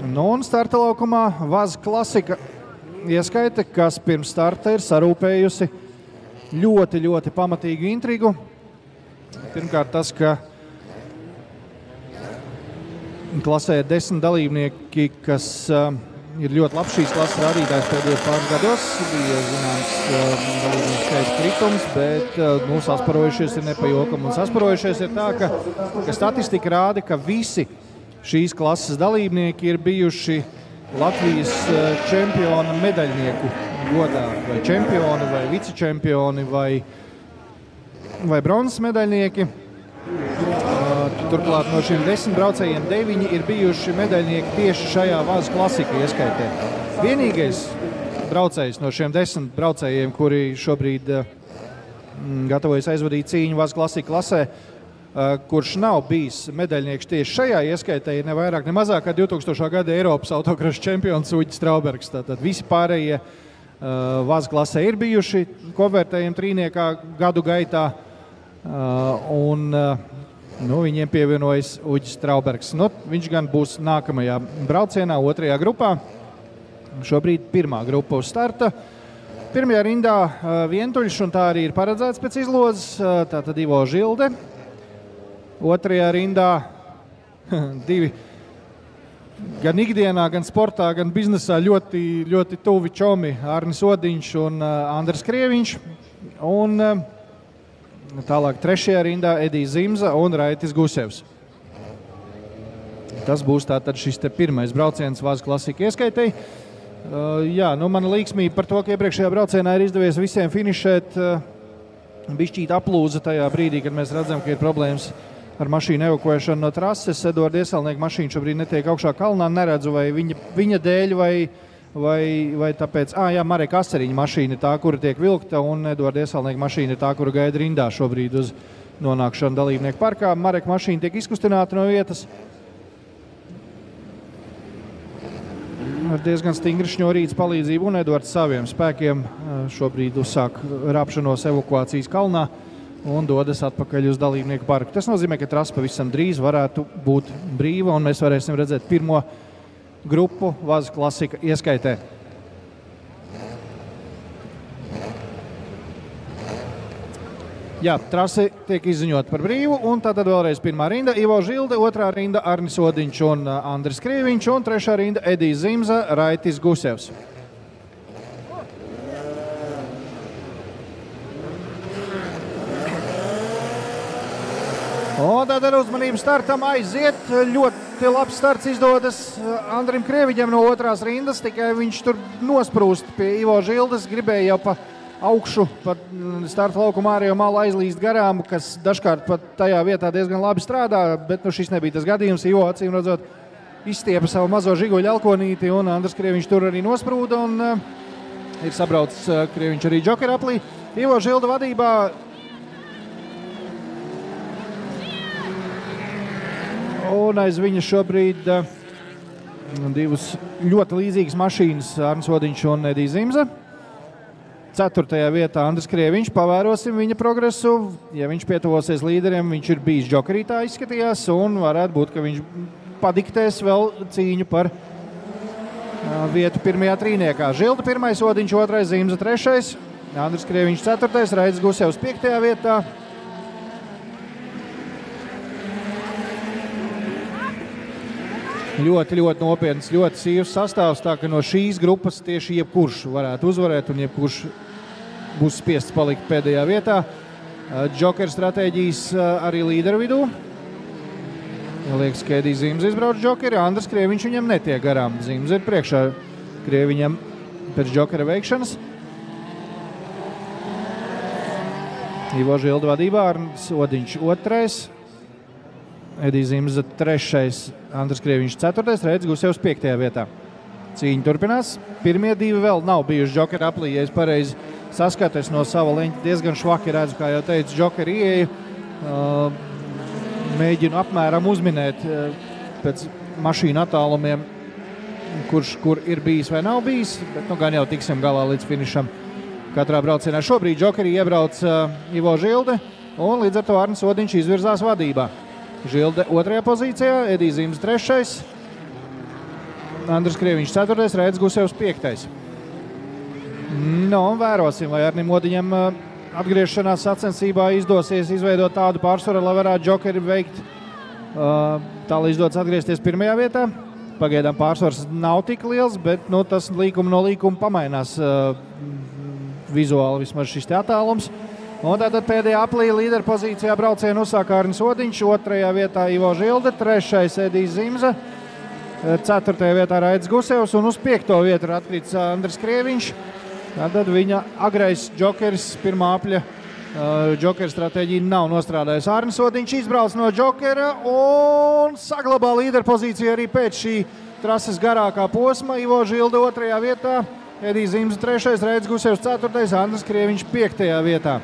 Nu, un starta laukumā Vaz Klasika ieskaite, kas pirms starta ir sarūpējusi ļoti pamatīgu intrigu. Pirmkārt tas, ka klasē ir 10 dalībnieki, kas ir ļoti labs šīs klases rādītājs pēdējos pāris gados. Bija zināms dalībnieku skaits kritums, bet sasparojušies ir ne pa jokam. Un sasparojušies ir tā, ka statistika rāda, ka visi šīs klases dalībnieki ir bijuši Latvijas čempiona medaļnieku godā. Vai čempioni, vai vicečempioni, vai bronzas medaļnieki. Turklāt no šiem 10 braucējiem 9 ir bijuši medaļnieki tieši šajā Vaz Klasika ieskaitē. Vienīgais braucējs no šiem 10 braucējiem, kuri šobrīd gatavojas aizvadīt cīņu Vaz Klasika klasē, kurš nav bijis medaļnieks tieši šajā ieskaitē, ir ne vairāk, ne mazāk kā 2000. Gada Eiropas autokrašu čempions Uģis Traubergs. Tātad visi pārējie Vaz klasē ir bijuši konvertējumi trīniekā gadu gaitā, un viņiem pievienojas Uģis Traubergs. Viņš gan būs nākamajā braucienā, otrajā grupā. Šobrīd pirmā grupa uz starta. Pirmajā rindā vientuļš, un tā arī ir paredzēts pēc izlozes, tātad Ivo Žilde. Otrajā rindā divi gan ikdienā, gan sportā, gan biznesā ļoti tuvi čomi Arnis Odiņš un Andris Krieviņš. Un tālāk trešajā rindā Edijs Zimza un Raitis Gusevs. Tas būs tātad šis te pirmais brauciens Vaz Klasika ieskaitei. Mana līksmība par to, ka iepriekšējā braucienā ir izdevies visiem finišēt, bišķīt aplūza tajā brīdī, kad mēs redzam, ka ir problēmas ar mašīnu evakuēšanu no trases. Eduarda Ieselnieka mašīna šobrīd netiek augšā kalnā. Neredzu, vai viņa dēļ, vai tāpēc. Mareka Aseriņa mašīna ir tā, kura tiek vilkta, un Eduarda Ieselnieka mašīna ir tā, kura gaida rindā šobrīd uz nonākšanu dalībnieku parkā. Mareka mašīna tiek izkustināta no vietas. Ar diezgan stingri šņurītas palīdzību, un Eduards saviem spēkiem šobrīd uzsāk rāpšanos evakuācijas kalnā un dodas atpakaļ uz dalībnieku parku. Tas nozīmē, ka trasa pavisam drīz varētu būt brīva, un mēs varēsim redzēt pirmo grupu Vaz Klasika ieskaitē. Trasi tiek izziņot par brīvu, un tātad vēlreiz pirmā rinda Ivo Žilde, otrā rinda Arnis Odiņš un Andris Krieviņš, un trešā rinda Edijs Zimza, Raitis Gusevs. Un tātad uzmanību startam aiziet. Ļoti labs starts izdodas Andrim Krieviņam no otrās rindas, tikai viņš tur nosprūst pie Ivo Žildes, gribēja jau pa augšu, pa starta laukuma ārējo malu aizlīst garām, kas dažkārt pat tajā vietā diezgan labi strādā, bet šis nebija tas gadījums. Ivo acīm redzot izstiepa savu mazo žiguļu elkonīti, un Andris Krieviņš tur arī nosprūda, un ir sabraucis Krieviņš arī džokera aplī. Ivo Žilda vadībā. Un aiz viņa šobrīd divas ļoti līdzīgas mašīnas, Arnis Odiņš un Edijs Zimza. 4. vietā Andris Krieviņš, pavērosim viņa progresu. Ja viņš pietuvosies līderiem, viņš ir bijis džokerī, tā izskatījās, un varētu būt, ka viņš padiktēs vēl cīņu par vietu pirmajā trīniekā. Žilda 1, Odiņš 2, Zimza 3, Andris Krieviņš 4, Raitis Gusevs 5. vietā. Ļoti nopietns, ļoti sīvs sastāvs, tā ka no šīs grupas tieši jebkurš varētu uzvarēt un jebkurš būs spiests palikt pēdējā vietā. Džokera stratēģijas arī līderu vidū. Liekas, ka Edijs Zimza izbrauc džokeri, Andris Krieviņš viņam netiek garām. Zimza ir priekšā Krieviņam pēc džokera veikšanas. Ivo Žilda vadībā, Arnis Odiņš 2. Edijs Zimza 3, Andris Krieviņš 4, Raitis Gusevs 5. vietā. Cīņa turpinās. Pirmie divi vēl nav bijuši džokera aplī, ja es pareizi saskatos no sava leņķa. Diezgan švaki redzu, kā jau teicu, džokera ieeju. Mēģinu apmēram uzminēt pēc mašīnu attālumiem, kur ir bijis vai nav bijis, bet gan jau tiksim galā līdz finišam katrā braucienā. Šobrīd džokeri iebrauc Ivo Žilde, un līdz ar to Arnis Odiņš izvirzās vadībā. Žilde 2. pozīcijā, Edijs Zimza 3. Andris Krieviņš 4. Raidis Gusevs 5. Un vērosim, vai Arnim Odiņam atgriešanās sacensībā izdosies izveidot tādu pārsvaru, lai varētu džokeri veikt tā, lai izdodas atgriezties 1. vietā. Pagaidām pārsvars nav tik liels, bet tas līkuma no līkuma pamainās vizuāli vismaz šis te attālums. Un tātad pēdējā aplī līderu pozīcijā braucienu uzsāk Arnis Odiņš, 2. vietā Ivo Žilde, 3. Edijs Zimza, 4. vietā Raidis Gusevs un uz 5. vietu ir atkrīts Andris Krieviņš. Tātad viņa agrais džokeris, pirmā apļa džokera stratēģija nav nostrādājusi. Arnis Odiņš izbrauc no džokera un saglabā līderu pozīciju arī pēc šī trases garākā posma. Ivo Žilde 2. vietā, Edijs Zimza 3. Raidis Gusevs 4. Andris Krieviņš 5. vietā.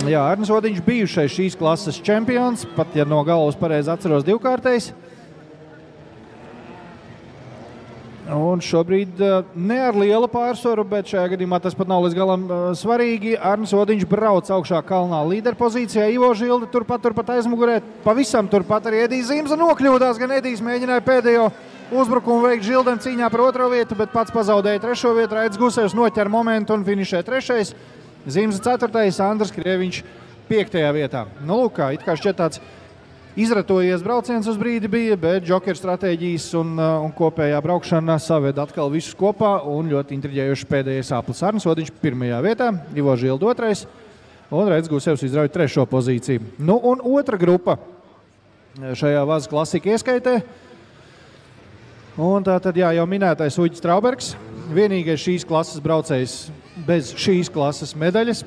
Jā, Arnis Odiņš bijušais šīs klases čempions, pat ja no galvas pareizi atceros divkārtais. Un šobrīd ne ar lielu pārsvaru, bet šajā gadījumā tas pat nav līdz galam svarīgi. Arnis Odiņš brauc augšā kalnā līderu pozīcijā. Ivo Žilde turpat aizmugurē. Pavisam turpat arī Edijs Zimza nokļūdās. Gan Edijs mēģināja pēdējo uzbrukumu veikt Žildem cīņā par 2. vietu, bet pats pazaudēja 3. vietu. Raidis Gusevs noķer momentu un finišē 3. Zimza 4. Andris Krieviņš 5. vietā. Lūk, it kā šķiet tāds izratojies brauciens uz brīdi bija, bet džokera stratēģijas un kopējā braukšana saved atkal visus kopā un ļoti intriģējuši pēdējais aplis. Arnis Odiņš 1. vietā, Ivo Žilde 2. un Raidis Gusevs izrauja 3. pozīciju. Un otra grupa šajā vazas klasika ieskaitē. Un tātad jau minētais Uģis Traubergs, vienīgais šīs klases braucējs bez šīs klases medaļas,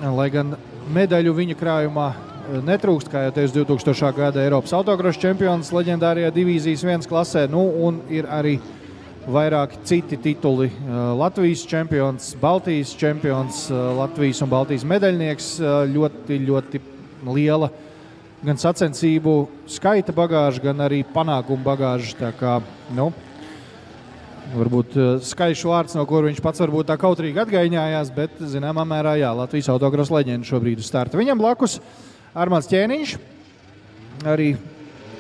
lai gan medaļu viņa krājumā netrūkst, kā jau teicu, 2000. gada Eiropas autokrosa čempions leģendārajā divīzijas 1 klasē, un ir arī vairāki citi tituli. Latvijas čempions, Baltijas čempions, Latvijas un Baltijas medaļnieks, ļoti, ļoti liela gan sacensību skaita bagāža, gan arī panākumu bagāža. Tā kā, varbūt skaļš vārds, no kur viņš pats varbūt tā kautrīgi atgaiņājās, bet zināmā mērā, Latvijas autokrosa leģenda šobrīd uz starta. Viņam blakus Armāns Ķēniņš, arī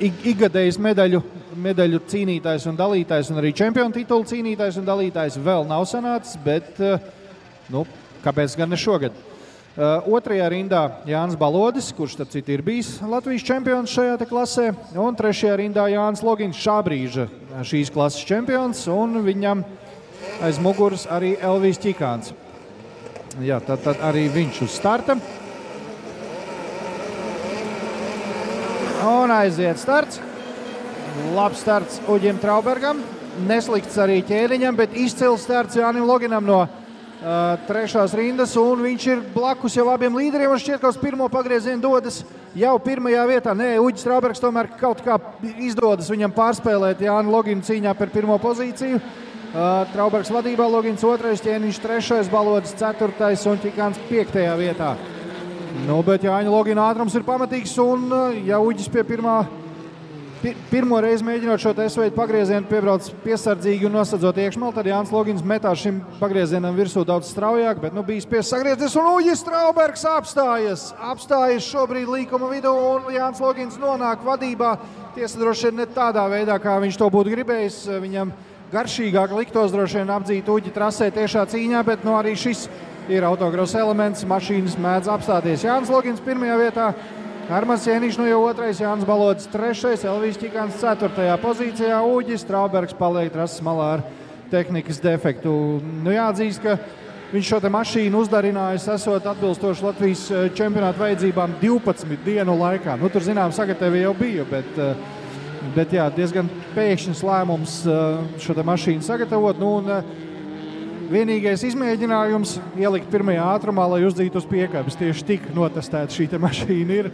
ikgadējs medaļu cīnītājs un dalītājs, un arī čempionu titulu cīnītājs un dalītājs vēl nav sanācis, bet, kāpēc gan ne šogad? 2. rindā Jānis Balodis, kurš tad citi ir bijis Latvijas čempions šajā te klasē, un 3. rindā Jānis Logins, šā brīža šīs klases čempions, un viņam aiz muguras arī Elvijs Ķikāns. Jā, tad arī viņš uz starta. Un aiziet starts. Labs starts Uģim Traubergam. Neslikts arī Ķēniņam, bet izcils starts Jānim Loginam no 3. rindas. Un viņš ir blakus jau abiem līderiem. Un šķiet, ka uz pirmo pagriezienu dodas jau 1. vietā. Nē, Uģis Traubergs tomēr kaut kā izdodas viņam pārspēlēt Jāni Loginu cīņā par 1. pozīciju. Traubergs vadībā, Logins 2., Ķēniņš 3., Balodis 4. un Ķikāns 5. vietā. Bet Jāņa Logina ātrums ir pamatīgs, un ja Uģis pie pirmo reizi mēģinot šo S-veidu pagriezienu piebrauc piesardzīgi un nosadzot iekšmalu, tad Jānis Logins metās šim pagriezienam virsū daudz straujāk, bet bijis spiests sagriezties, un Uģis Traubergs apstājas šobrīd līkuma vidū, un Jānis Logins nonāk vadībā. Tiesa droši vien ne tādā veidā, kā viņš to būtu gribējis. Viņam garšīgāk liktos droši vien apdzīt Uģi trasē tiešā cīņā, bet arī šis ir autokrosa elements, mašīnas mēdz apstāties. Jānis Logins 1. vietā, Armāns Ķēniņš jau 2., Jānis Balodis 3., Elvijs Ķikāns 4. pozīcijā, Uģis Traubergs paliek trases malā ar tehnikas defektu. Jāatzīst, ka viņš šo te mašīnu uzdarinājis, esot atbilstoši Latvijas čempionāta vajadzībām 12 dienu laikā. Tur zinām sagatavē jau bija, bet diezgan pēkšņs lēmums šo te mašīnu sagatavot. Vienīgais izmēģinājums ielikt 1. ātrumā, lai uzdzītu uz piekabes. Tieši tik notestēta šī te mašīna ir.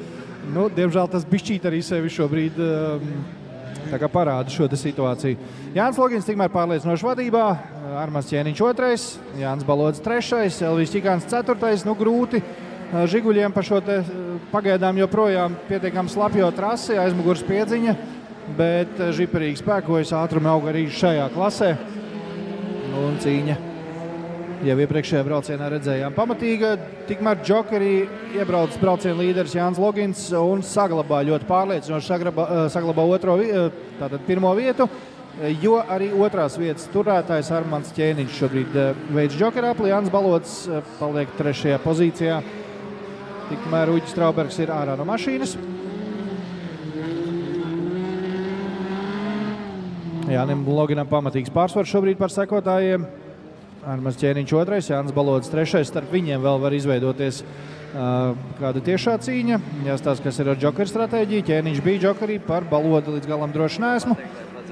Diemžēl tas bišķīt arī sevi šobrīd parāda šo te situāciju. Jānis Logins tikmēr pārliecinoši vadībā, Armāns Ķēniņš 2., Jānis Balodis 3., Elvijs Ķikāns 4. Grūti Žiguļiem pa šo te pagaidām joprojām pietiekam slapjo trasi, aizmugurs piedziņa, bet žiperīgi spēkojas, ātrumi aug arī šajā klasē. Un cīņa jau iepriekšējā braucienā redzējām. Pamatīga, tikmēr Džokerī iebrauc brauciena līderis Jānis Logins un saglabā ļoti pārliecinoši tātad pirmo vietu, jo arī otrās vietas turētājs Armands Ķēniņš šobrīd veids Džokera apli, Jānis Balods paliek 3. pozīcijā. Tikmēr Uģis Traubergs ir ārā no mašīnas. Jānim Loginam pamatīgs pārsvars šobrīd par sekotājiem. Armands Ķēniņš 2, Jānis Balods 3. Starp viņiem vēl var izveidoties kāda tiešā cīņa. Jāstāsta, kas ir ar Džokera stratēģiju. Ķēniņš bija Džokerī, par Balodu līdz galam droši neesmu.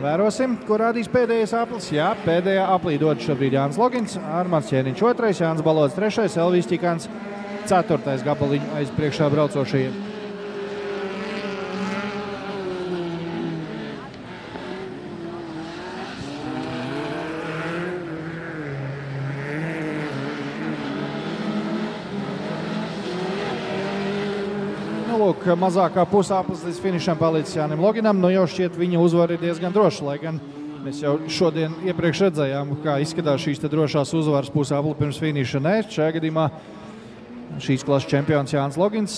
Vērosim, ko rādīs pēdējais aplis. Jā, pēdējā aplī dod šobrīd Jānis Logins, Armands Ķēniņš 2, Jānis Balods 3, Elvijs Ķikāns 4. gabaliņu aiz priekšā braucošajiem. Lūk, mazākā pusaplis līdz finišam palicis Jānim Loginam. Nu jau šķiet viņa uzvara ir diezgan droša, lai gan mēs jau šodien iepriekš redzējām, kā izskatās šīs te drošās uzvaras pusapli pirms finiša. Nē, šajā gadījumā šīs klases čempions Jānis Logins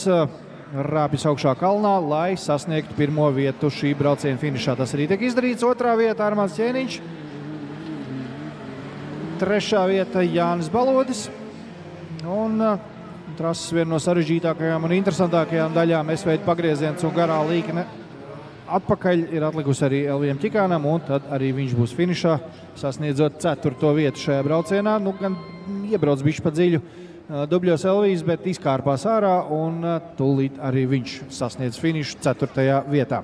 rāpjas augšā kalnā, lai sasniegtu pirmo vietu šī brauciena finišā. Tas arī tiek izdarīts. 2. vieta Armands Ķēniņš. 3. vieta Jānis Balodis. Un trases viena no sarežģītākajām un interesantākajām daļām S-veida pagrieziens un garā līkne atpakaļ ir atlikusi arī Elvijam Ķikānam, un tad arī viņš būs finišā, sasniedzot 4. vietu šajā braucienā. Nu, gan iebrauc bišķi pa dziļu dubļos Elvijas, bet izkārpās ārā, un tūlīt arī viņš sasniedz finišu 4. vietā.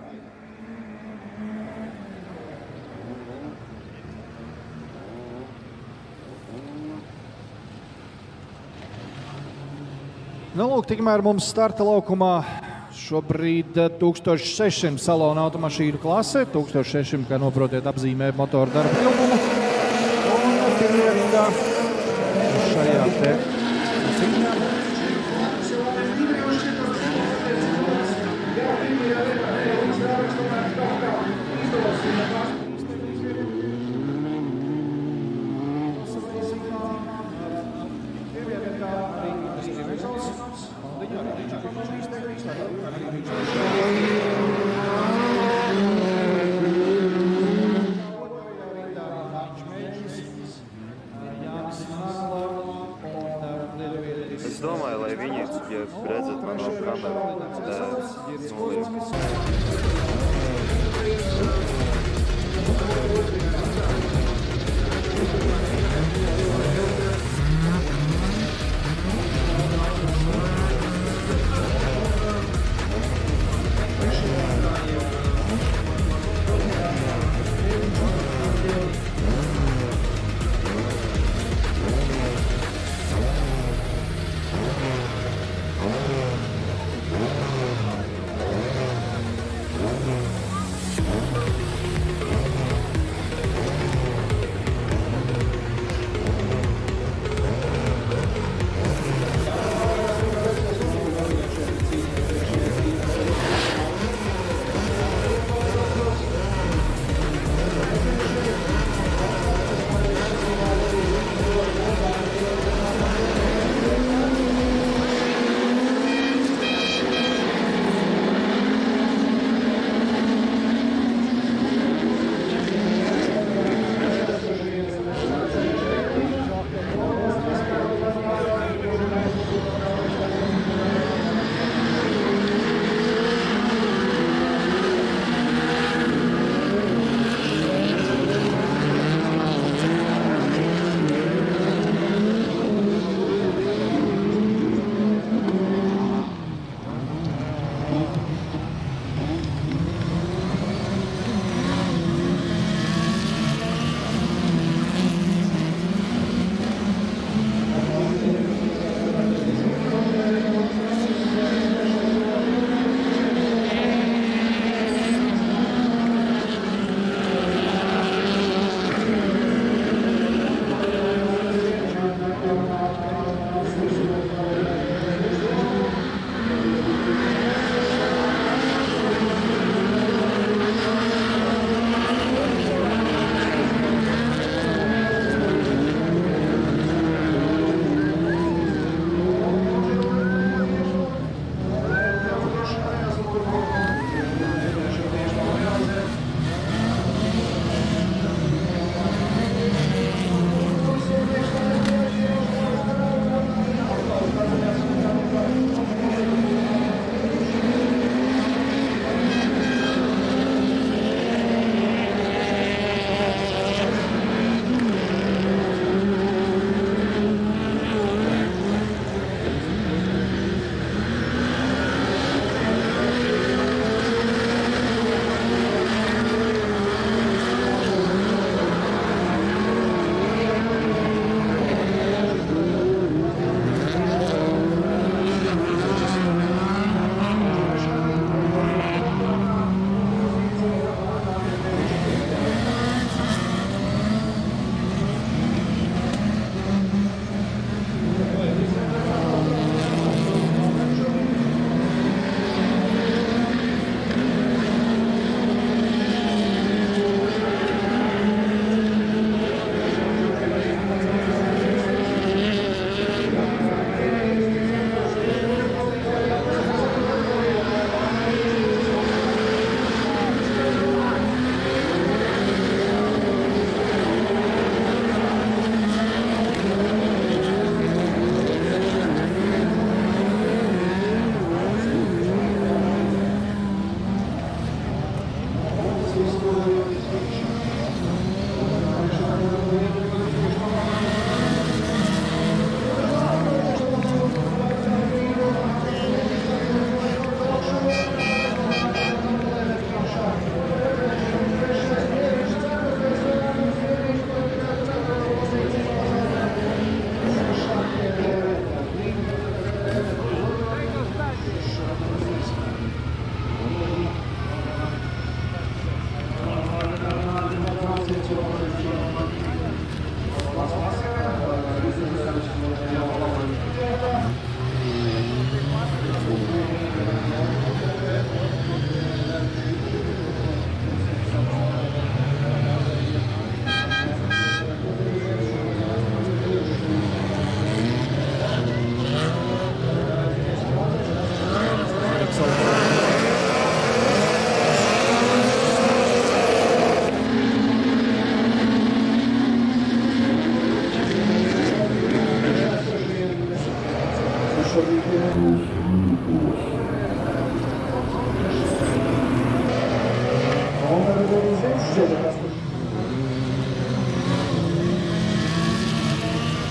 Nu, lūk, tikmēr mums starta laukumā šobrīd 1600 salona automašīnu klase. 1600, kā noprotiet, apzīmē motoru darba ilgumu. Un pirmajā šajā te cīņā. Es domāju, lai viņi, ja redzat man no kameru, noliek.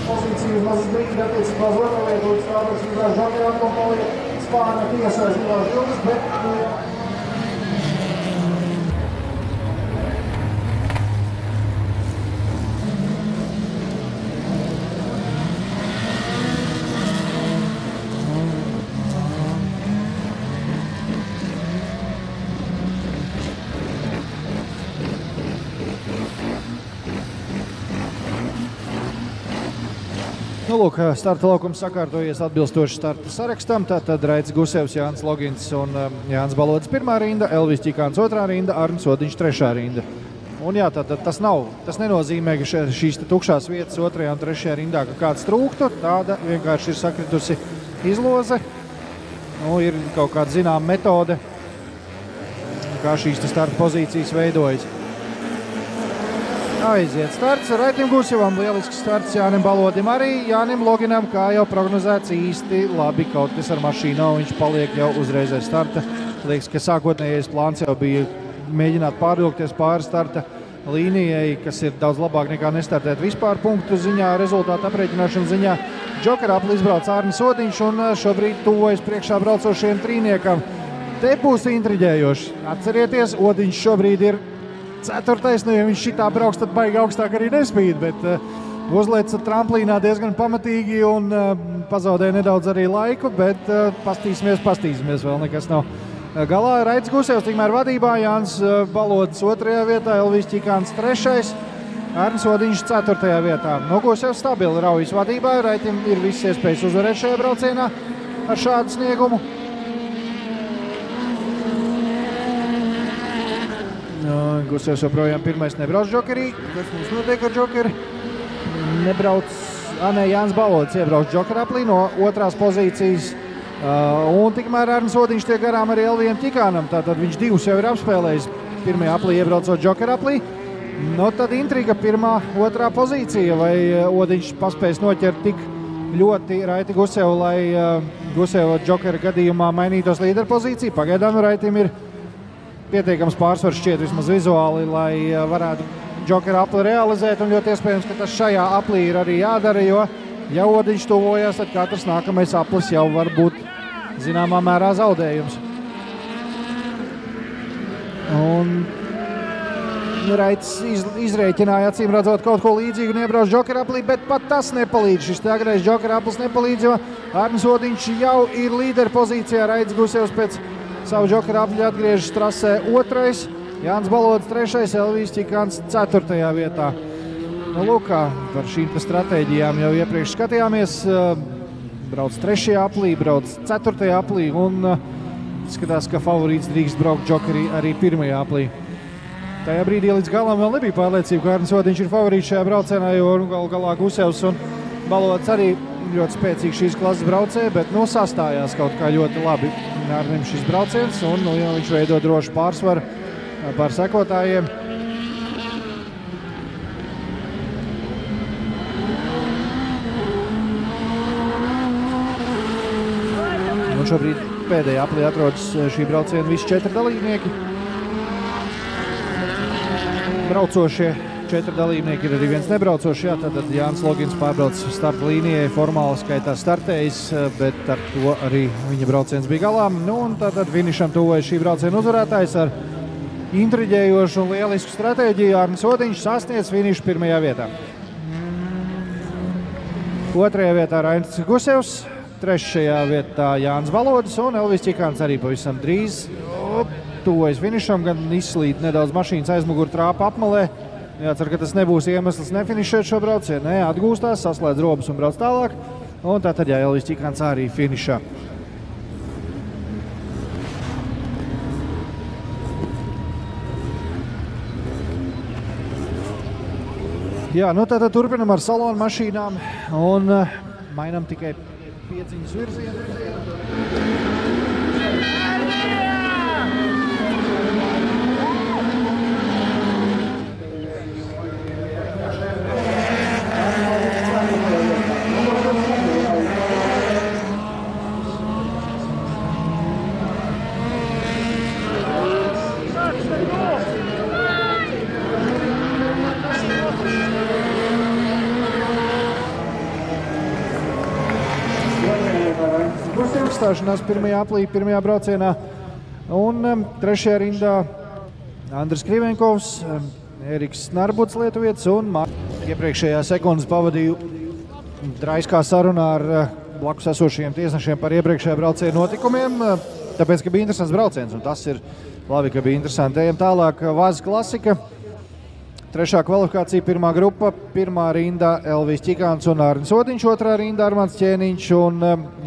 Pozīciju uz mazas brīdi attiecībā uz otro vietu stāvās Ilgās Žokeram un paliek Spāna tiesās Ilgās Žokas, bet Nu, lūk, starta laukums sakārtojies atbilstoši starta sarakstam. Tātad Raits Gusevs, Jānis Logins un Jānis Balodis pirmā rinda, Elvis Ķikāns otrā rinda, Arnis Odiņš trešā rinda. Un jā, tātad tas nenozīmē, ka šīs tukšās vietas otrajā un trešajā rindā, ka kāds trūktu. Tāda vienkārši ir sakritusi izloze. Nu, ir kaut kāda zināma metode, kā šīs starta pozīcijas veidojas. Aiziet starts Raitim Gusevam, lielisks starts Jānim Balodim arī, Jānim Loginam, kā jau prognozēts īsti labi kaut kas ar mašīnu, viņš paliek jau uzreiz ar starta. Liekas, ka sākotnējais plāns jau bija mēģināt pārvilkties pāri starta līnijai, kas ir daudz labāk nekā nestartēt vispār punktu ziņā, rezultātu aprēķināšanas ziņā. Džokera apli izbrauc Arnis Odiņš un šobrīd tuvojas priekšā braucošiem trīniekam. Te būs intriģējoši. Atcerieties, Odiņš šobrīd ir 4. Nu, ja viņš šitā brauks, tad baigi augstāk arī nespīd, bet uzlēca tramplīnā diezgan pamatīgi un pazaudēja nedaudz arī laiku, bet pastīsimies, vēl nekas nav galā. Raits Gusevs tikmēr vadībā, Jānis Balodis 2. vietā, Elvis Ķikāns 3. Arnis Odiņš 4. vietā. No Gusevs stabili raujas vadībā, Raitim ir viss iespējas uzvarēt šajā braucienā ar šādu sniegumu. Gusevs joprojām pirmais nebrauc Džokerī. Kas mums notiek ar Džokeri? Jānis Balodis iebrauc Džokera aplī no otrās pozīcijas. Un tikmēr Arnis Odiņš tiek garām arī Elvijam Ķikānam. Tātad viņš divus jau ir apspēlējis pirmajā aplī iebraucot Džokera aplī. No tad intriga pirmā, otrā pozīcija. Vai Odiņš paspēs noķert tik ļoti Raiti Gusevu, lai Guseva Džokera gadījumā mainītos līderpozīciju? Pagaidām Raitim ir pietiekams pārsvars šķiet vismaz vizuāli, lai varētu Džokera apli realizēt, un ļoti iespējams, ka tas šajā aplī ir arī jādara, jo ja Odiņš tuvojas, tad katrs nākamais aplis jau var būt zināmā mērā zaudējums. Un Raits izrēķināja, acīm redzot, kaut ko līdzīgu un iebrauc Džokera aplī, bet pat tas nepalīdz. Šis tagarais Džokera aplis nepalīdz, jo Arnis Odiņš jau ir līderu pozīcijā, Raits Gusevs pēc savu Džokera apļu atgriežas trasē 2. Jānis Balodis 3. Elvis Ķikāns 4. vietā. Nu, lūk, par šīm stratēģijām jau iepriekš skatījāmies. Brauc 3. aplī, brauc 4. aplī un skatās, ka favorīts drīkst braukt Džokerī arī 1. aplī. Tajā brīdī līdz galam vēl nebija pārliecība, ka Arnis Odiņš ir favorīts šajā braucienā, jo galā Gusevs un Balodis arī ļoti spēcīgi šīs klases braucēja, bet sastājās kaut kā ļoti labi Arnim šis brauciens, un viņš veido drošu pārsvaru pār sekotājiem. Un šobrīd pēdējā aplī atrodas šī brauciena visi 4 dalībnieki. Braucošie 4 dalībnieki ir arī viens nebraucošs. Jā, tad Jānis Logins pārbrauc starta līnijai, formāli skaitā startējis, bet ar to arī viņa brauciens bija galā. Nu, un tātad finišam tuvojas šī brauciena uzvarētājs ar intriģējošu un lielisku stratēģiju. Arnis Odiņš sasniedz finišu 1. vietā. 2. vietā Raitis Gusevs, 3. vietā Jānis Balodis un Elvis Ķikāns arī pavisam drīz tuvojas finišam, gan izslīd nedaudz mašīnas aizmuguru trāpa apmalē. Jācer, ka tas nebūs iemesls nefinišēt šo braucienu. Nē, atgūstās, saslēdz robus un brauc tālāk. Un tātad Elvis Ķikāns arī finišā. Jā, nu tātad turpinam ar salonu mašīnām un mainam tikai piedziņas virzienu. izstāšanās pirmajā braucienā. Un trešajā rindā Andris Krivenkovs, Eriks Narbuts lietuvietis un iepriekšējā sekundes pavadīju draiskā sarunā ar blakus esošajiem tiesnešiem par iepriekšējā brauciena notikumiem, tāpēc, ka bija interesants brauciens, un tas ir labi, ka bija interesanti. Ejam tālāk, Vazas klasika. Trešā kvalifikācija, pirmā grupa, pirmā rinda Elvis Čikāns un Arnis Odiņš, otrā rinda Armands Ķēniņš un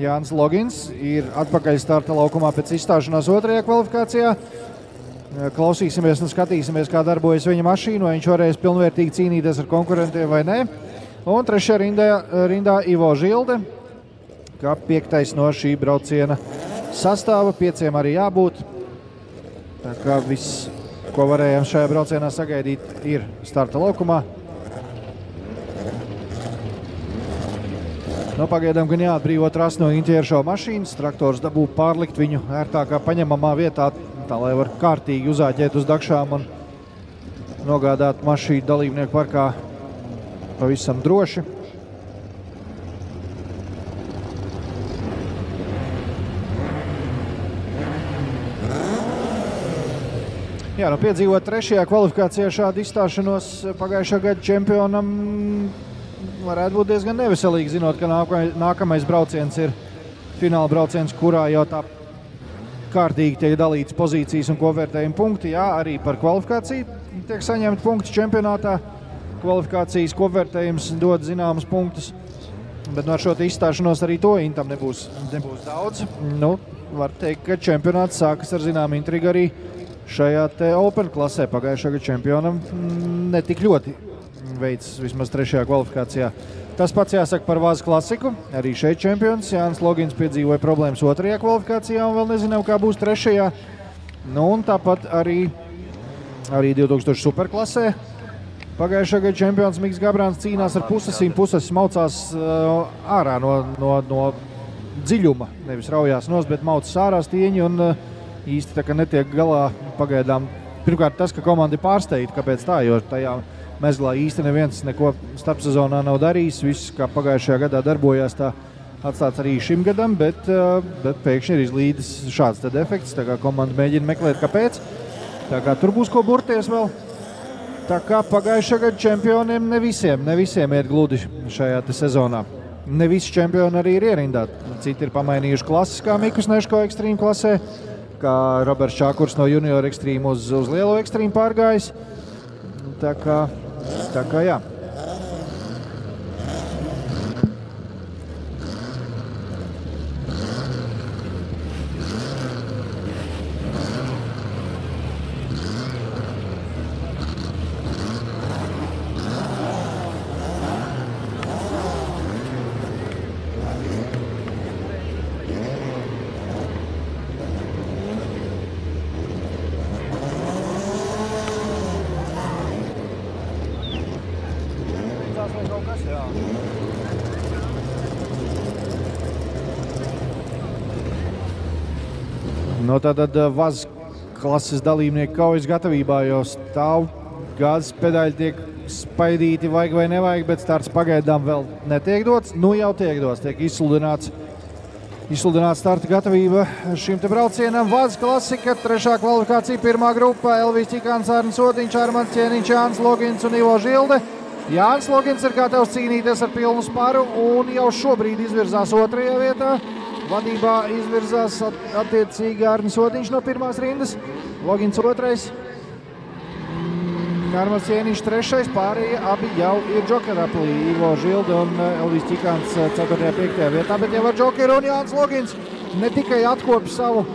Jānis Logins ir atpakaļ starta laukumā pēc izstāšanās otrajā kvalifikācijā. Klausīsimies un skatīsimies, kā darbojas viņa mašīna, vai viņš varēs pilnvērtīgi cīnīties ar konkurentiem vai nē. Un trešajā rindā Ivo Žilde, kā piektais no šī brauciena sastāva, 5 arī jābūt. Tā kā viss, ko varējām šajā braucienā sagaidīt, ir starta laukumā. Pagaidām gan jāatbrīvo trasi no Intieršo mašīnas. Traktors dabū pārlikt viņu ērtākā paņemamā vietā, tā lai var kārtīgi uzāķēt uz dakšām un nogādāt mašīnu dalībnieku parkā pavisam droši. Jā, piedzīvot trešajā kvalifikācijā šādu izstāšanos pagājušā gada čempionam varētu būt diezgan neveselīgi, zinot, ka nākamais brauciens ir fināla brauciens, kurā jau tā kārtīgi tiek dalīts pozīcijas un kopvērtējuma punkti. Jā, arī par kvalifikāciju tiek saņemti punkti čempionātā. Kvalifikācijas kopvērtējums dod zināmas punktus, bet no ar šo izstāšanos arī to intam nebūs daudz. Var teikt, ka čempionāts sākas ar zinām intrigu arī šajā te Open klasē. Pagājušā gada čempionam netik ļoti veids vismaz trešajā kvalifikācijā. Tas pats jāsaka par Vazas klasiku. Arī šeit čempions Jānis Logins piedzīvoja problēmas otrajā kvalifikācijā un vēl nezinām, kā būs trešajā. Un tāpat arī 2000 superklasē. Pagājušā gada čempions Miks Gabrāns cīnās ar pusesīm. Pusesis maucās ārā no dziļuma. Nevis raujās nost, bet maucas ārā stieņi un īsti tā kā netiek galā pagaidām. Pirmkārt tas, ka komanda ir pārsteigta, kāpēc tā, jo tajā mezglā īsti neviens neko starpsezonā nav darījis. Viss, kā pagājušajā gadā darbojās, tā atstāts arī šim gadam, bet pēkšņi ir izlīdis šāds tad efekts, tā kā komanda mēģina meklēt, kāpēc. Tā kā tur būs ko burties vēl. Tā kā pagājušā gada čempioniem ne visiem iet gludi šajā te sezonā. Ne visi čempioni arī ir ierindāti. Citi ir pamainījuši klases, kā Mikus Neško ekstrīmu klasē, kā Roberts Čākurs no junior ekstrīmu uz lielo ekstrīmu pārgājis. Tā kā jā. Tātad Vazas klases dalībnieku kaujas gatavībā jau stāv, gāzes pedāļi tiek spaidīti, vajag vai nevajag, bet starts pagaidām vēl netiek dots. Jau tiek dots, tiek izsludināts starta gatavība šim te braucienam. Vazas klasika, trešā kvalifikācija, pirmā grupa, Elvis Čikāns, Arnis Odiņš, Armands Ķēniņš, Jānis Logins un Ivo Žilde. Jānis Logins ir gatavs cīnīties ar pilnu sparu un jau šobrīd izvirzās otrajā vietā. Vadībā izvirzās attiecīgi Arnis Odiņš no pirmās rindas, Logins otrais, Armands Ķēniņš trešais, pārējie abi jau ir džokeraplī, Ivo Žilde un Elvis Čikāns 4. 5. vietā, bet jau ar džokeru un Jānis Logins ne tikai atkopja savu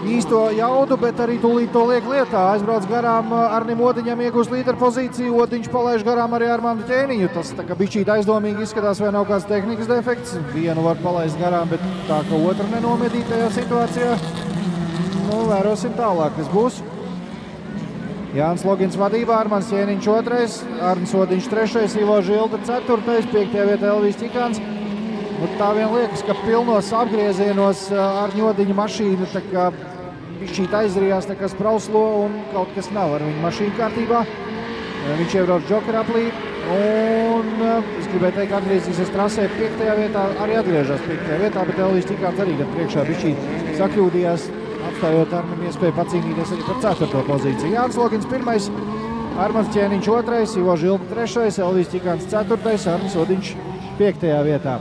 īsto jaudu, bet arī tūlīt to liek lietā. Aizbrauc garām Arnim Odiņam, iegūst līderu pozīciju, Odiņš palaiž garām arī Armandu Ķēniņu. Tas tā kā bišķīt aizdomīgi izskatās, vai nav kāds tehnikas defekts. Vienu var palaist garām, bet tā ka otru nenomedīt tajā situācijā. Vērosim tālāk, kas būs. Jānis Logins vadībā, Armands Ķēniņš otrais, Arnis Odiņš trešais, Ivo Žilde ceturtais, 5. vietā Elvis Čikāns. Tā vien liekas, ka pilnos apgriezienos Arņa Odiņa mašīna tā kā bišķīt aizrījās, sprauslo un kaut kas nav ar viņu mašīnu kārtībā. Viņš iebrauc džokeraplī, Un es gribēju teikt, atgriezīsies trasē 5. vietā, arī atgriežas 5. vietā, bet Elvis Čikāns arī gan priekšā bišķīt sakļūdījās, atstājot Arnim iespēju pacīnīties arī par 4. pozīciju. Jānis Logins 1, Armans Ķēniņš 2, Ivo Žilda 3, Elvis Čikāns 4, Arnis Odiņš 5. vietā.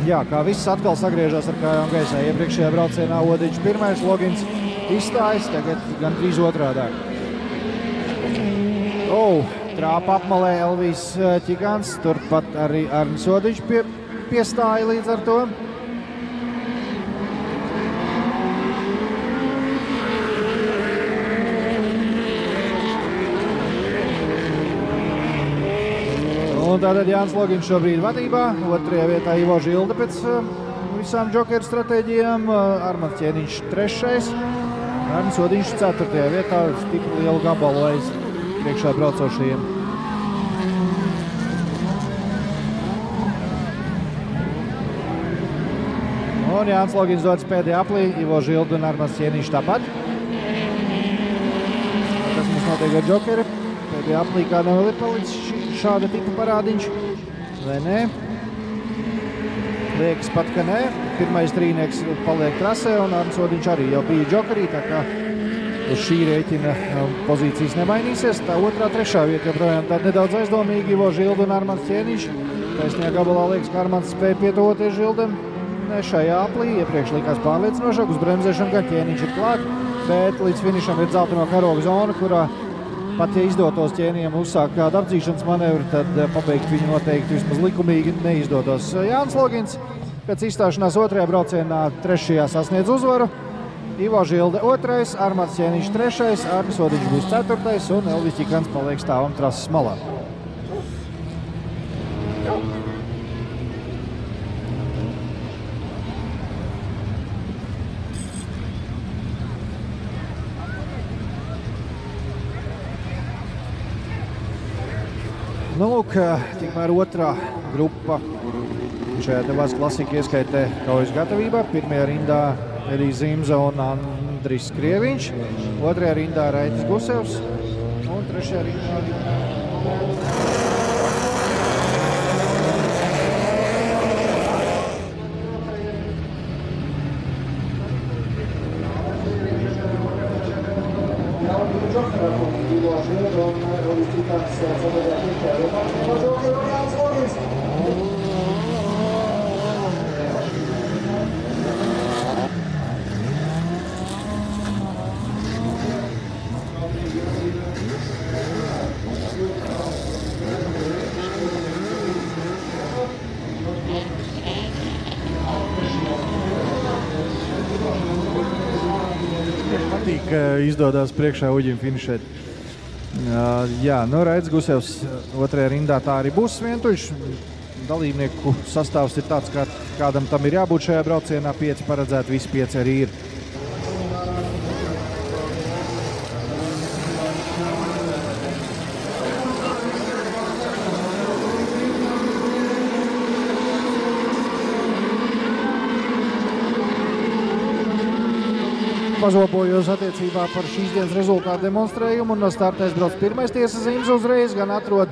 Jā, kā viss atkal sagriežās ar kājām gaisā. Iepriekšējā braucienā Odiņš 1, Logins izstājas, tagad gan drīz otrādāk. Trāpa apmalē Elvis Čikāns, turpat arī Arnis Odiņš piestāja līdz ar to. Un tātad Jānis Logins šobrīd vadībā, 2. vietā Ivo Žilda pēc visām džokeru stratēģijām, Armans Ķēniņš 3, Arnis Odiņš 4. vietā, stipri lielu gabalu aiz priekšā braucošajiem. Un Jānis Logins dodas pēdējā aplī, Ivo Žilda un Armans Ķēniņš tāpat. Tas mums notiek ar džokeri. Pēdējā aplī kādam vēl ir palicis šāda tipa parādiņš, vai nē? Liekas pat, ka nē. Pirmais trīnieks paliek trasē, un Arnis Odiņš arī jau bija džokerī, tā kā uz šī rēķina pozīcijas nemainīsies. Tā 2., 3. vieta joprojām tāda nedaudz aizdomīgi, Ivo Žilda un Armans Ķēniņš. Taisnajā gabalā liekas, ka Armans spēja pietuvoties Žildam. Ne šajā aplī, iepriekš likās pārliecinošāk, uz bremzēšanu gan Ķēniņš ir klāt, bet līdz finišam ir dzelteno karoga zona, kurā pat ja izdotos Ķēnijam uzsākt kādu apdzīšanas manevru, tad pabeigt viņu noteikti vismaz likumīgi neizdotos. Jānis Logins pēc izstāšanās 2. braucienā 3. sasniedz uzvaru, Ivo Žilda 2, Armans Ķēniņš 3, Arnis Odiņš būs 4. un Elvis Čikāns paliek stāvam trases malā. Nu, lūk, tikmēr 2. grupa šajā Vācu klasika ieskaitē kaujas gatavībā. 1. rindā Edijs Zimza un Andris Krieviņš, 2. rindā Raitis Gusevs un 3. rindā patīk, izdodas priekšā Uģim finišēt. Jā, nu Raitis Gusevs 2. rindā tā arī būs vientuļš. Dalībnieku sastāvs ir tāds, kādam tam ir jābūt šajā braucienā. 5 paredzēti, visi 5 arī ir. Pazobojos attiecībā par šīs dienas rezultātu demonstrējumu un no startēs brauc 1. tiesa Zimza uzreiz, gan atrod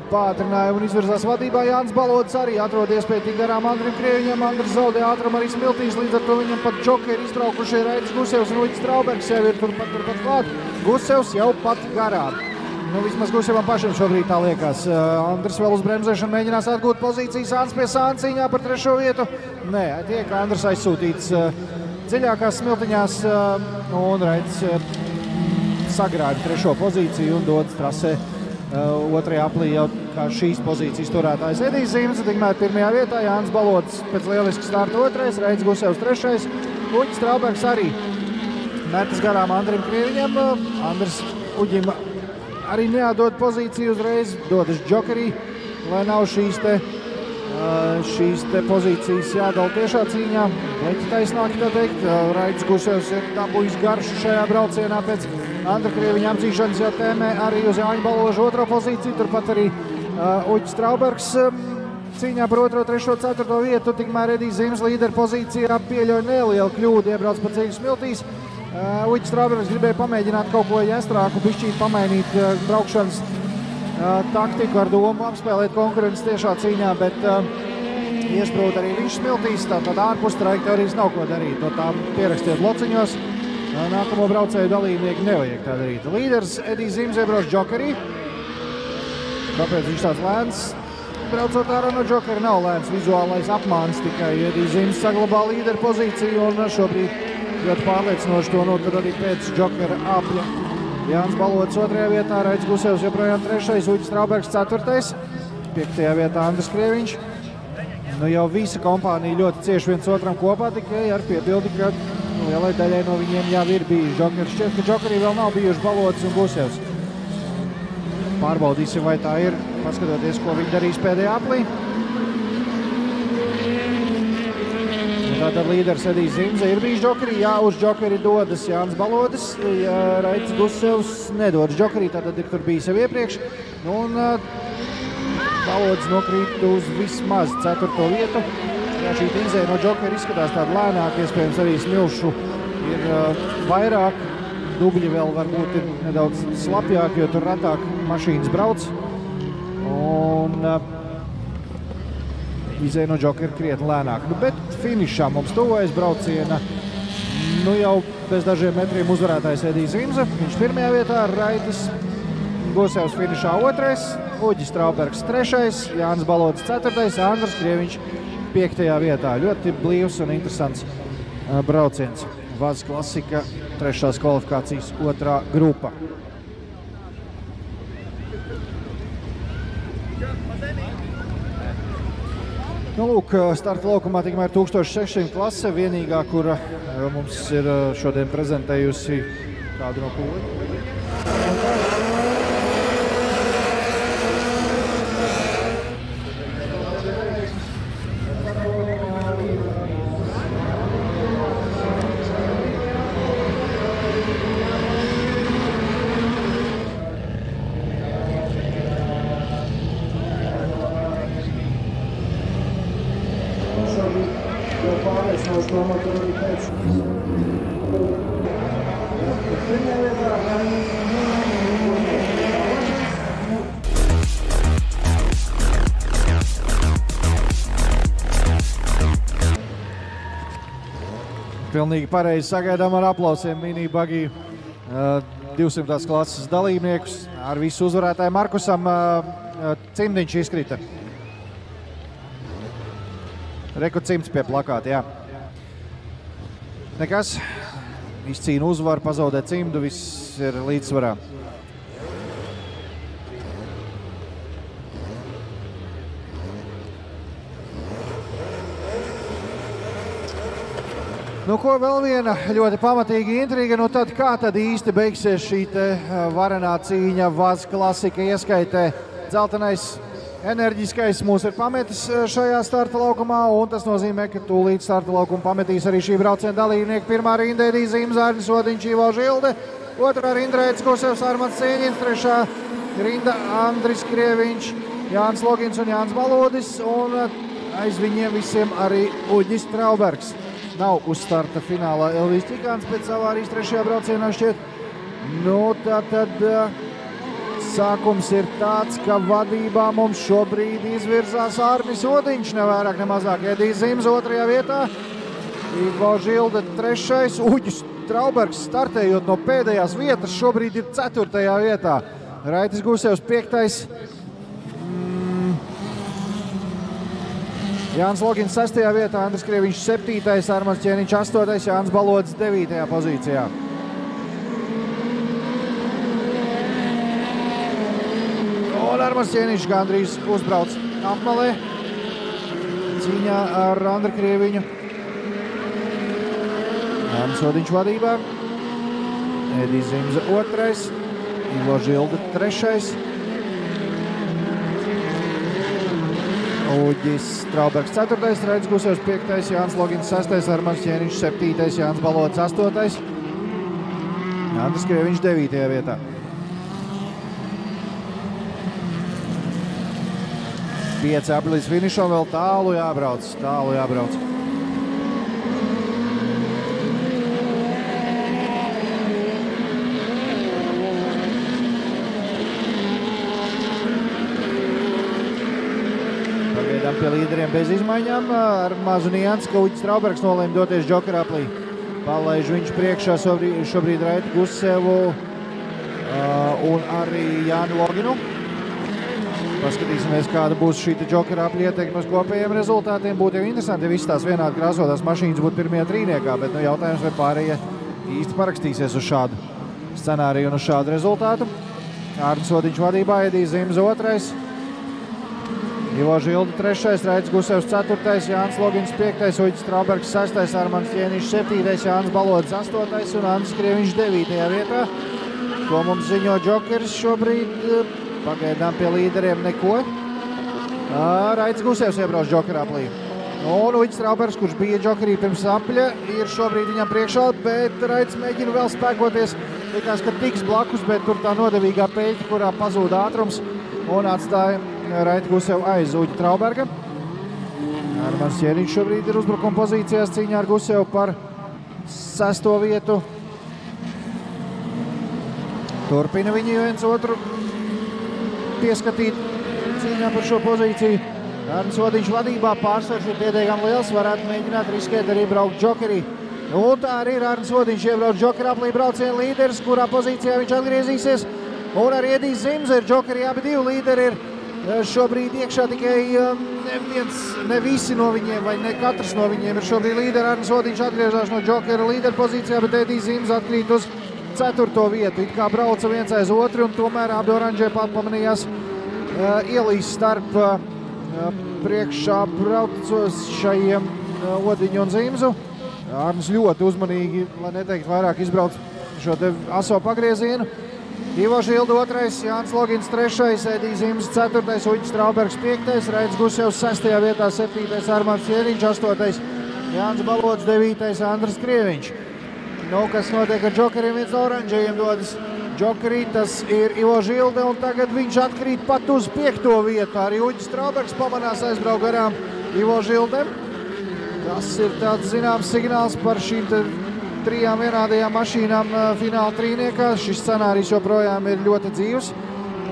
pātrinājumu un izvirzās vadībā. Jānis Balodis arī atrod iespēju tik garām Andrim Krieviņam. Andris zaudē ātrumu arī smiltīs, līdz ar to viņam pat džokeri izbraukušie Raitis Gusevs un Uģis Straubergs jau ir turpat klāt. Gusevs jau pat garām. Nu, vismaz Gusevam pašam šobrīd tā liekas. Andris vēl uz bremzēšanu mēģinās atgūt pozīcijas. Ants pie Sāna cīņā par 3. vietu. Nē, tiek Andris aizsūtīts dziļākās smiltiņās un Raitis sagrāda 3. pozīciju un dodas trasē 2. aplī jau kā šīs pozīcijas turētājs Edijs Zimza, tikmēr 1. vietā Jānis Balodis pēc lieliska starta 2, Raitis Gusevs 3, Uģis Straubergs arī metas garām Andrim Krieviņam. Andris Uģim arī neatdod pozīciju uzreiz, dodas džokerī, lai nav šīs te pozīcijas jādala tiešā cīņā. Leķi taisnāki, tā teikt. Raitis Gusevs ir dabūjis garšu šajā braucienā pēc Andra Krieviņa apdzīšanas, jau tēmē arī uz Jāņa Baloža 2. pozīciju. Turpat arī Uģis Straubergs cīņā par 2., 3., 4. vietu. Tikmēr Edijs Zims līderu pozīcijā pieļauj nelielu kļūdu, iebrauc pa ceļu smiltīs. Uģis Traubergs gribēja pamēģināt kaut ko jāstrāku, bišķīt pamainīt braukšanas taktiku ar domu apspēlēt konkurences tiešā cīņā, bet iesprūd arī viņš smiltīs, tātad ārpus trajektorijas nav ko darīt. To tā pierakstiet lociņos. Nākamo braucēju dalībnieku nevajag tā darīt. Līderis Edijs Zims iebrauc džokerī. Kāpēc viņš tāds lēns? Braucot ārā no džokera nav lēns, vizuālais apmāns tikai. Edijs Zims saglabā līderu pozīciju un šobrīd ļoti pārliecinoši to notur arī pēc džokera apļa. Jānis Balots 2. vietā, Raits Gusevs joprojām 3. Uģis Traubergs 4. 5. vietā Andris Krieviņš. Nu jau visa kompānija ļoti cieši viens otram kopā, tikai ar piebildi, ka lielai daļai no viņiem jau ir bijis džokeri. Šķiet, ka džokerī vēl nav bijuši Balots un Gusevs. Pārbaudīsim, vai tā ir, paskatoties, ko viņi darīs pēdējā aplī. Tātad līderis Edijs Zimze ir bijis džokerī, jā, uz džokeri dodas Jānis Balodis, ja Raits Gusevs nedodas džokerī, tātad ir tur bijis jau iepriekš. Un Balodis nokrīt uz vismaz 4. vietu. Jā, šī izēja no džokera izskatās tāda lēnāk, iespējams arī smilšu ir vairāk. Dubļi vēl varbūt ir nedaudz slapjāk, jo tur retāk mašīnas brauc. Un izēja no džokera krietni lēnāk. Bet finišā mums tuvojas brauciena. Nu jau bez dažiem metriem uzvarētājs Edijs Zimze. Viņš 1. vietā, Raitis Gusevs finišā 2. Uģis Traubergs 3. Jānis Balots 4. Andris Krieviņš 5. vietā. Ļoti blīvs un interesants brauciens. Vaz klasika 3. kvalifikācijas 2. grupa. Nu, lūk, starta laukumā tikmēr 1600 klase, vienīgā, kura mums ir šodien prezentējusi kādu no kūļu. Pilnīgi pareizi sagaidām ar aplausiem mini bagiju 200. klases dalībniekus. Ar visu uzvarētāju Markusam cimdiņš izkrita. Reku cimds pie plakāta, jā. Nekas, izcīna uzvaru, pazaudē cimdu, viss ir līdzsvarā. Nu, ko vēl viena ļoti pamatīga intriga, nu tad kā tad īsti beigsies šī te varenā cīņa Vaz klasika ieskaitē. Dzeltenais enerģiskais mūs ir pametis šajā starta laukumā, un tas nozīmē, ka tūlīt starta laukumu pametīs arī šī brauciena dalībnieki. Pirmā rinda Edijs Zimze, Arnis Odiņš, Ivo Žilde, otrā rinda Raits Gusevs, Armants Cēņins, trešā rinda Andris Krieviņš, Jānis Logins un Jānis Balodis, un aiz viņiem visiem arī Uģis Traubergs. Nav uz starta finālā Elvijs Čikāns pēc avārijas 3. braucienā šķiet. Nu, tātad sākums ir tāds, ka vadībā mums šobrīd izvirzās Arnis Odiņš, nevairāk nemazāk Edijs Zimze 2. vietā. Ivo Žilde 3. Uģis Traubergs startējot no pēdējās vietas šobrīd ir 4. vietā. Raitis Gusevs 5. Jānis Logins 6. vietā, Andris Krieviņš 7. Armants Ķēniņš 8. Jānis Balots 9. pozīcijā. Un Armants Ķēniņš gandrīz uzbrauc apmalē cīņā ar Andri Krieviņu. Jānis Odiņš vadībā, Edijs Zimze 2. Ivo Žilde 3. Uģis Traubergs 4. Raits Gusevs 5. Jānis Logins 6. Armants Ķēniņš 7. Jānis Balots 8. Andris Krieviņš 9. vietā. Pieci apli līdz finišam, vēl tālu jābrauc. līderiem bez izmaiņām. Ar mazu niansu, ka Uģis Traubergs nolēma doties džokeraplī. Palaiž viņš priekšā šobrīd Raitu Gusevu un arī Jānu Loginu. Paskatīsimies, kāda būs šī džokerapļa ieteikuma uz kopējiem rezultātiem. Būtu jau interesanti, ja visas tās vienādi krāsotās mašīnas būtu pirmajā trīniekā, bet jautājums, vai pārējie īsti parakstīsies uz šādu scenāriju un uz šādu rezultātu. Ārnis Odiņš vadībā, Edijs Zimze 2. Ivo Žilda 3. Raits Gusevs 4. Jānis Logins 5. Uģis Traubergs 6. Armands Ķēniņš 7. Jānis Balodis 8. un Andris Krieviņš 9. vietā. Ko mums ziņo džokeris šobrīd? Pagaidām pie līderiem neko. Raits Gusevs iebrauc džokeraplī. Un Uģis Traubergs, kurš bija džokerī pirms apļa, ir šobrīd viņam priekšā, bet Raits mēģina vēl spēkoties. Likās, ka tiks blakus, bet tur tā nodevīgā peļķa, kurā pazūda ātrums un atstāja Raitu Gusevu aiz Uģi Trauberga. Armands Ķēniņš šobrīd ir uzbrukuma pozīcijās cīņā ar Gusevu par 6. vietu. Turpina viņi viens otru pieskatīt cīņā par šo pozīciju. Ārnis Odiņš vadībā, pārsvars ir pietiekami liels, varētu mēģināt riskēt arī braukt džokerī. Un tā arī ir Ārnis Odiņš iebrauc džokeraplī brauciena līderis, kurā pozīcijā viņš atgriezīsies. Un arī Edijs Zimze ir džokerī, abi divi līderi ir šobrīd iekšā, tikai ne visi no viņiem, vai ne katrs no viņiem ir šobrīd līderi. Ārnis Odiņš atgriežās no džokera līderu pozīcijā, bet Edijs Zimze atkrīt uz 4. vietu. It kā brauca viens aiz otru, un tomēr abi oranžie pamanījās ielīst starp priekšā braucošajiem Odiņu un Zimzu. Ārnis ļoti uzmanīgi, lai neteikt vairāk, izbrauc šo te aso pagriezienu. Ivo Žilda 2., Jānis Logins 3., Edijs Zimze 4., Uģis Traubergs 5., Raits Gusevs 6. vietā, 7. Armands Ķēniņš 8., Jānis Balodis 9., Andris Krieviņš. Nu, kas notiek ar džokeriem, viens no oranžajiem dodas džokerī, tas ir Ivo Žilde, un tagad viņš atkrīt pat uz 5. vietu. Arī Uģis Traubergs pamanās aizbraukt garām Ivo Žildem. Tas ir tāds zināms signāls par šīm 3 vienādajām mašīnām fināla trīniekā. Šis scenārijs joprojām ir ļoti dzīvs,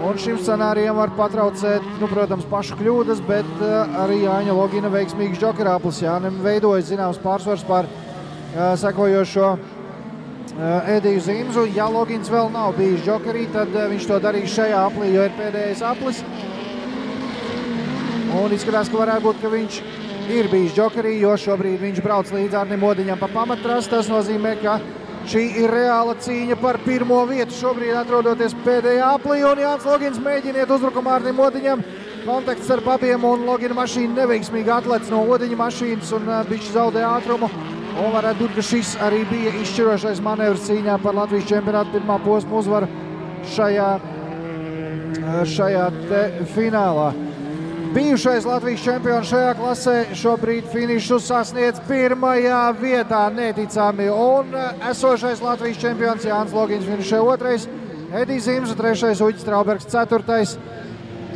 un šim scenārijam var patraucēt, protams, pašu kļūdas, bet arī Jāņa Logina veiksmīgs džokerāplis. Jānim veidojas zināms pārsvars par sekojošo Ediju Zimzu. Ja Logins vēl nav bijis džokerī, tad viņš to darīs šajā aplī, jo ir pēdējais aplis. Un izskatās, ka varētu būt, ka viņš ir bijis džokerī, jo šobrīd viņš brauc līdz Ārnim Odiņam pa pamattrasu. Tas nozīmē, ka šī ir reāla cīņa par 1. vietu. Šobrīd atrodoties pēdējā aplī, un Jānis Logins mēģiniet uzbrukumu Ārnim Odiņam. Kontakts starp abiem, un Logina mašīna neveiksmīgi atlec no Odiņa mašīnas un bišķi zaudē ātrumu. Un varētu būt, ka šis arī bija izšķirošais manevrs cīņā par Latvijas čempionātu pirmā posma uzvaru šajā te finālā. Bijušais Latvijas čempions šajā klasē šobrīd finišu sasniedz 1. vietā, neticami. Un esošais Latvijas čempions Jānis Logins finišē 2., Edijs Zimze 3., Uģis Traubergs 4.,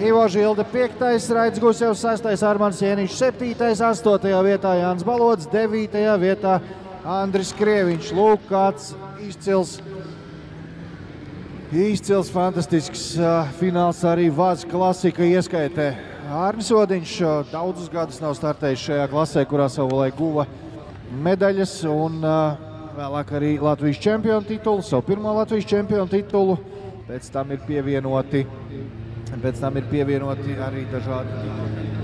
Ivo Žilde 5., Raits Gusevs 6., Armands Ķēniņš 7., 8. vietā Jānis Balodis, 9. vietā Andris Krieviņš. Lūk, kāds izcils fantastisks fināls arī Vaz klasika ieskaitē. Ārnis Odiņš daudzus gadus nav startējis šajā klasē, kurā savulaik guva medaļas un vēlāk arī Latvijas čempionu titulu, savu pirmo Latvijas čempionu titulu. Pēc tam ir pievienoti arī dažādi tituli.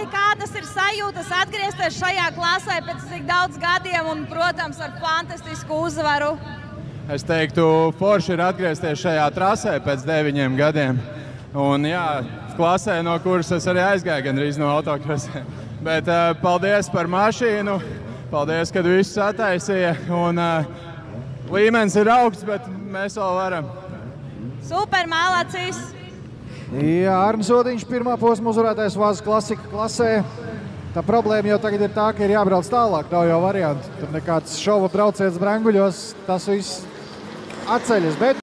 Arni, kādas ir sajūtas atgriezties šajā klasē pēc tik daudz gadiem un, protams, ar fantastisku uzvaru? Es teiktu, forši ir atgriezties šajā trasē pēc 9 gadiem. Un jā, klasē, no kuras es arī aizgāju gandrīz no autokrosiem. Bet paldies par mašīnu, paldies, kad visus sataisīja. Un līmenis ir augsts, bet mēs vēl varam. Super, mālācīs! Jā, Arnis Odiņš, pirmā posma uzvarētājs Vāzes klasika klasē. Tā problēma jau tagad ir tā, ka ir jābrauc tālāk, nav jau variantu. Tur nekāds šova brauciens Branguļos, tas viss atceļas, bet